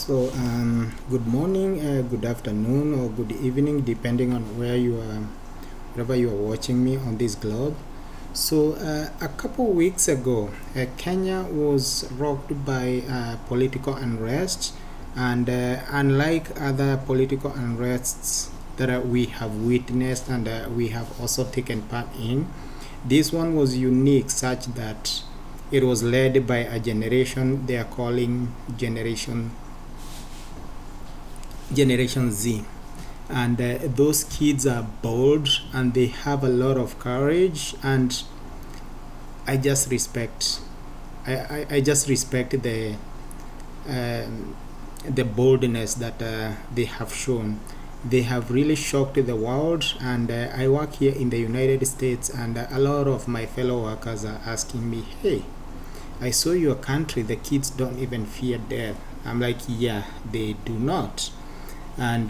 Good morning, good afternoon, or good evening, depending on wherever you are watching me on this globe. A couple weeks ago, Kenya was rocked by political unrest, and unlike other political unrests that we have witnessed and we have also taken part in, this one was unique, such that it was led by a generation they are calling Generation Z. And those kids are bold and they have a lot of courage, and I just respect I just respect the boldness that they have shown. They have really shocked the world, and I work here in the United States, and a lot of my fellow workers are asking me, hey, I saw your country, the kids don't even fear death. I'm like, yeah, they do not. And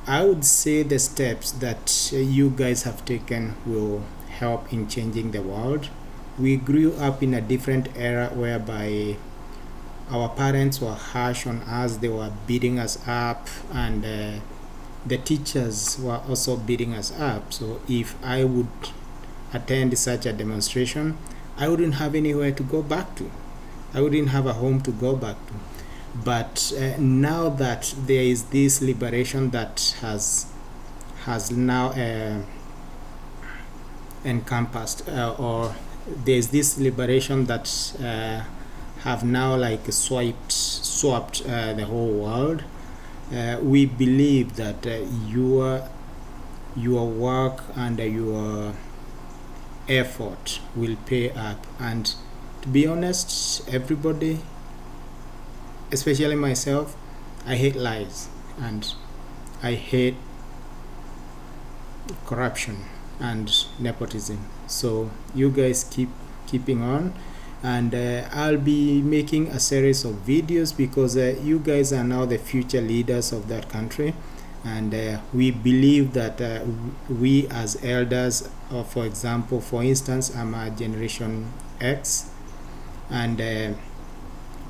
I would say the steps that you guys have taken will help in changing the world. We grew up in a different era whereby our parents were harsh on us, they were beating us up, and the teachers were also beating us up. So if I would attend such a demonstration, I wouldn't have anywhere to go back to. I wouldn't have a home to go back to. But now that there is this liberation that has now encompassed, or there's this liberation that have now like swapped the whole world, we believe that your work and your effort will pay up. And to be honest, everybody, especially myself, I hate lies and I hate corruption and nepotism. So you guys keeping on, and I'll be making a series of videos because you guys are now the future leaders of that country, and we believe that we as elders, for instance, I'm a Generation X, and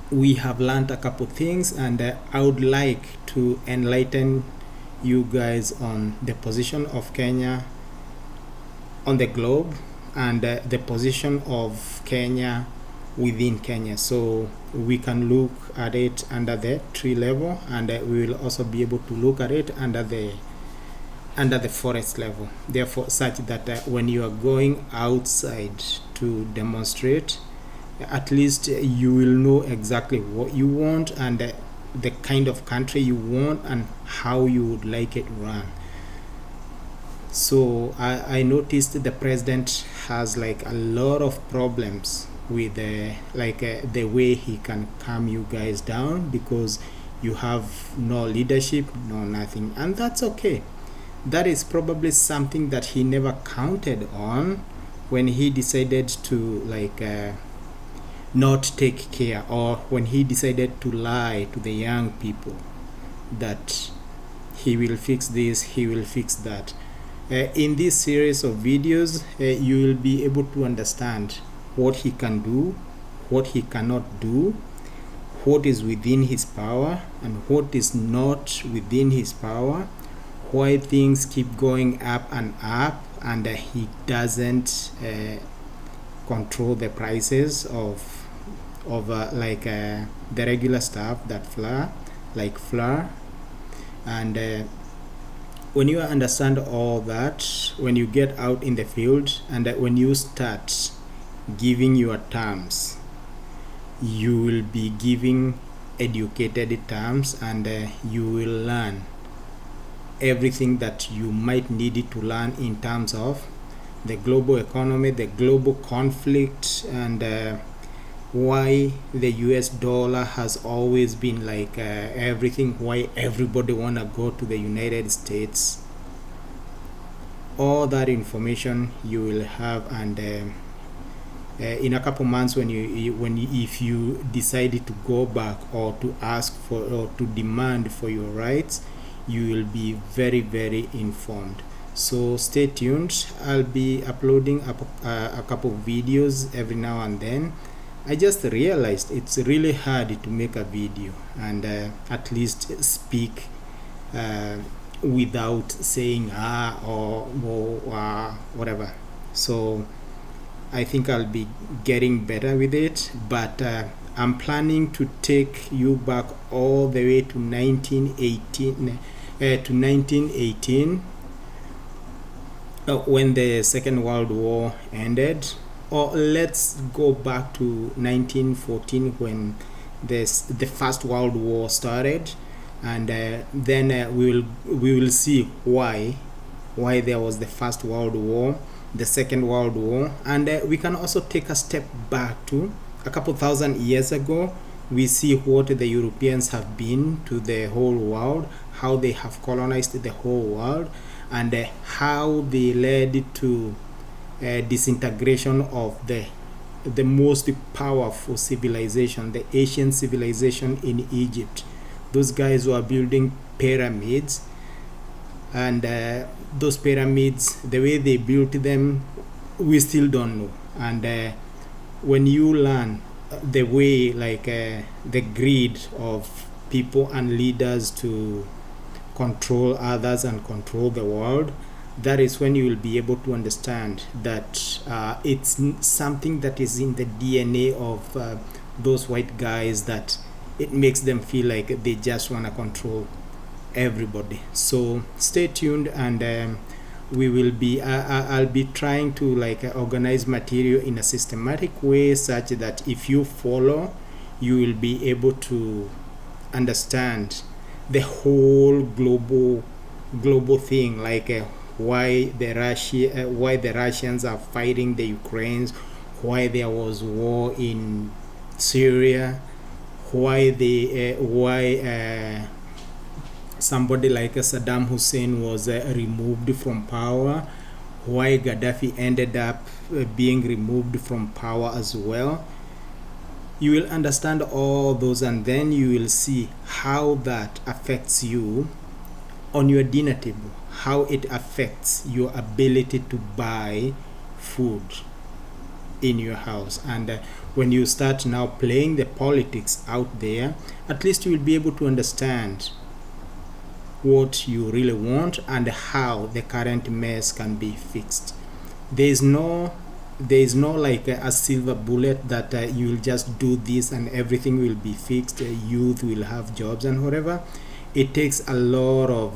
we have learned a couple things, and I would like to enlighten you guys on the position of Kenya on the globe, and the position of Kenya within Kenya, so we can look at it under the tree level, and we will also be able to look at it under the forest level. Therefore, such that when you are going outside to demonstrate, at least you will know exactly what you want, and the kind of country you want, and how you would like it run. So I noticed the president has like a lot of problems with the way he can calm you guys down, because you have no leadership, no nothing, and that's okay. That is probably something that he never counted on when he decided to not take care, or when he decided to lie to the young people that he will fix this, he will fix that. In this series of videos, you will be able to understand what he can do, what he cannot do, what is within his power and what is not within his power, why things keep going up, and he doesn't control the prices of the regular stuff that flour. And when you understand all that, when you get out in the field, and when you start giving your terms, you will be giving educated terms, and you will learn everything that you might need to learn in terms of the global economy, the global conflict, and why the US dollar has always been everything, why everybody wanna go to the United States. All that information you will have, and in a couple months, if you decided to go back, or to ask for, or to demand for your rights, you will be very, very informed. So stay tuned. I'll be uploading a couple of videos every now and then, I just realized it's really hard to make a video and at least speak without saying or whatever. So I think I'll be getting better with it, but I'm planning to take you back all the way to 1918 when the Second World War ended, or let's go back to 1914 when the First World War started, and then we will see why there was the First World War, the Second World War, and we can also take a step back to a couple thousand years ago. We see what the Europeans have been to the whole world, how they have colonized the whole world, and how they led to disintegration of the most powerful civilization, the ancient civilization in Egypt. Those guys were building pyramids, and those pyramids, the way they built them, we still don't know. And when you learn the way, like the greed of people and leaders to control others and control the world, that is when you will be able to understand that it's something that is in the DNA of those white guys, that it makes them feel like they just want to control everybody. So stay tuned, and we will be I'll be trying to like organize material in a systematic way, such that if you follow, you will be able to understand the whole global thing, like why the Russians are fighting the Ukrainians, why there was war in Syria, why somebody like Saddam Hussein was removed from power, why Gaddafi ended up being removed from power as well. You will understand all those, and then you will see how that affects you on your dinner table, how it affects your ability to buy food in your house. And when you start now playing the politics out there, at least you will be able to understand what you really want and how the current mess can be fixed. There is no like a silver bullet that you will just do this and everything will be fixed, youth will have jobs and whatever. It takes a lot of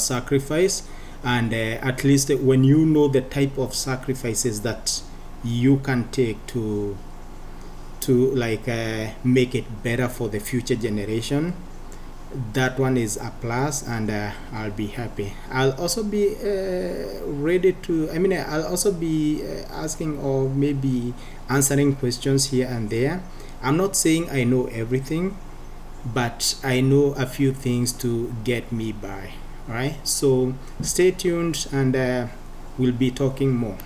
sacrifice, and at least when you know the type of sacrifices that you can take to like make it better for the future generation, that one is a plus, and I'll be happy. I'll also be ready to, I'll also be asking or maybe answering questions here and there. I'm not saying I know everything, but I know a few things to get me by. All right, so stay tuned, and we'll be talking more.